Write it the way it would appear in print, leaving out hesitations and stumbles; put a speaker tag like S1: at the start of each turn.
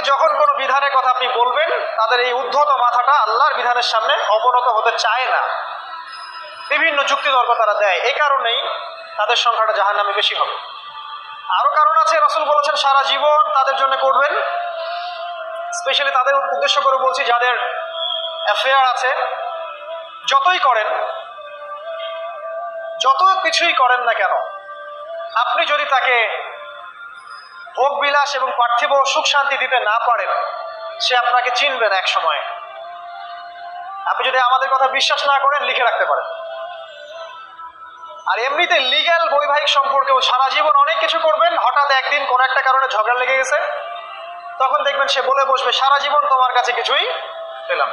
S1: যখন কোনো বিধানের কথা আপনি বলবেন, তাদের এই উদ্ধত মাথাটা আল্লাহর বিধানের সামনে অবনত হতে চায় না, বিভিন্ন যুক্তিতর্ক তারা দেয়। এই কারণেই তাদের সংখ্যাটা জাহান্নামে বেশি হবে। আরো কারণ আছে, রাসূল বলেছেন সারা জীবন তাদের জন্য করবেন। স্পেশালি তাদের উদ্দেশ্য করে বলছি, যাদের অ্যাফেয়ার আছে, যতই করেন, যত কিছুই করেন না কেন, আপনি যদি তাকে ভোগ বিলাস এবং পার্থিব সুখ শান্তি দিতে না পারেন, সে আপনাকে চিনবে না এক সময়। আপনি যদি আমাদের কথা বিশ্বাস না করেন, লিখে রাখতে পারেন। আর এমনিতে লিগ্যাল বৈবাহিক সম্পর্কেও সারা জীবন অনেক কিছু করবেন, হঠাৎ একদিন কোন একটা কারণে ঝগড়া লেগে গেছে, তখন দেখবেন সে বলে বসবে সারা জীবন তোমার কাছে কিছুই পেলাম।